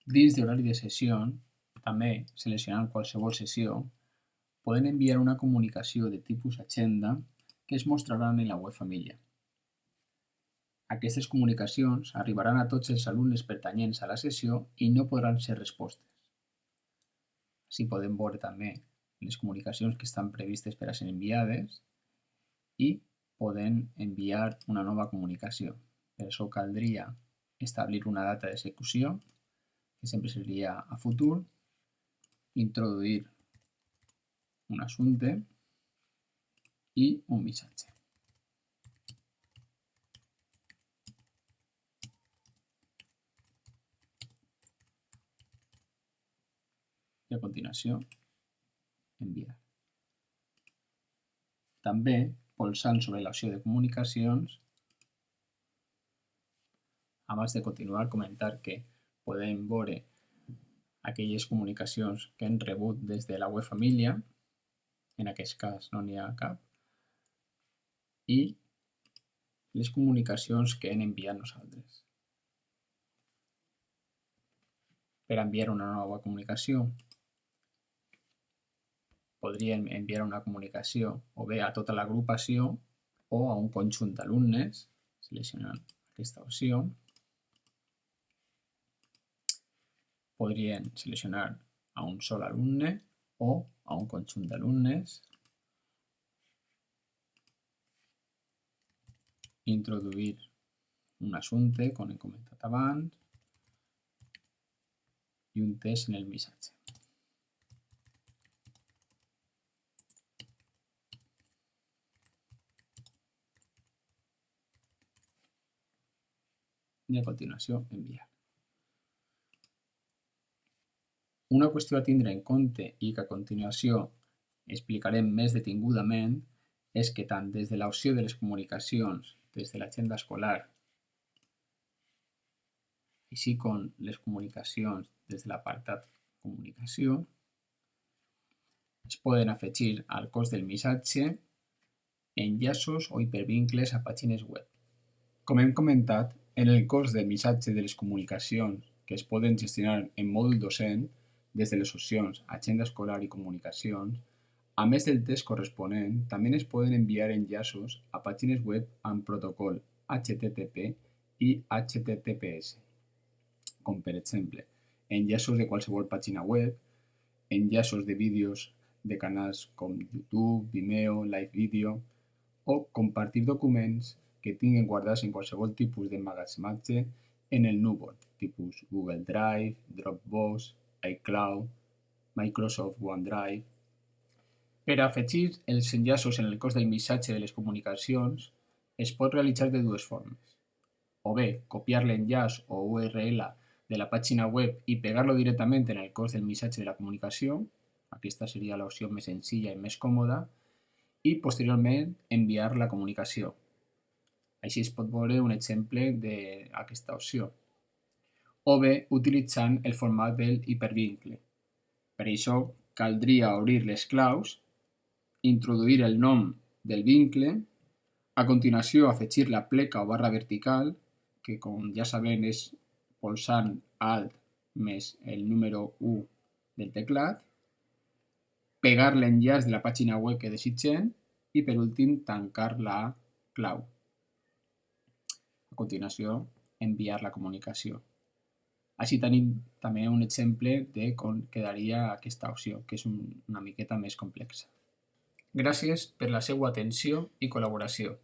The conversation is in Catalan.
Dins d'horari de sessió, també seleccionant qualsevol sessió, poden enviar una comunicació de tipus agenda que es mostraran en la web família. Aquestes comunicacions arribaran a tots els alumnes pertanyents a la sessió i no podran ser respostes. Així podem veure també les comunicacions que estan previstes per a ser enviades i podem enviar una nova comunicació. Per això caldria establir una data d'execució, que sempre seria a futur, introduir un assumpte i un missatge. I a continuació, enviar. També, polsant sobre l'opció de comunicacions, abans de continuar, comentar que podem veure aquelles comunicacions que hem rebut des de la web família, en aquest cas no n'hi ha cap, i les comunicacions que hem enviat nosaltres. Per enviar una nova comunicació, podríem enviar una comunicació o bé a tota l'agrupació o a un conjunt d'alumnes, seleccionant aquesta opció. Podrien seleccionar a un sol alumne o a un conjunt d'alumnes. Introduir un assumpte, com hem comentat abans, i un text en el missatge. I a continuació, enviar. Una qüestió a tindre en compte i que a continuació explicarem més detingudament és que tant des de l'opció de les comunicacions, des de l'agenda escolar, així com les comunicacions des de l'apartat comunicació, es poden afegir al cos del missatge enllaços o hipervincles a pàgines web. Com hem comentat, en el cos del missatge de les comunicacions que es poden gestionar en mòdul docent, des de les opcions Agenda escolar i comunicacions, a més del text corresponent, també es poden enviar enllaços a pàgines web amb protocol HTTP i HTTPS, com per exemple, enllaços de qualsevol pàgina web, enllaços de vídeos de canals com YouTube, Vimeo, Live Video, o compartir documents que tinguin guardats en qualsevol tipus d'emmagatzematge en el núvol, tipus Google Drive, Dropbox, iCloud, Microsoft OneDrive. Per afegir els enllaços en el cos del missatge de les comunicacions es pot realitzar de dues formes. O bé, copiar l'enllaç o URL de la pàgina web i pegar-lo directament en el cos del missatge de la comunicació, aquesta seria l'opció més senzilla i més còmoda, i posteriorment enviar la comunicació. Així es pot veure un exemple d'aquesta opció. O bé utilitzant el format del hipervincle. Per això caldria obrir les claus, introduir el nom del vincle, a continuació afegir la pleca o barra vertical, que com ja sabem és polsant Alt més el número 1 del teclat, pegar l'enllaç de la pàgina web que desitgem i per últim tancar la clau. A continuació, enviar la comunicació. Així tenim també un exemple de com quedaria aquesta opció, que és una miqueta més complexa. Gràcies per la seva atenció i col·laboració.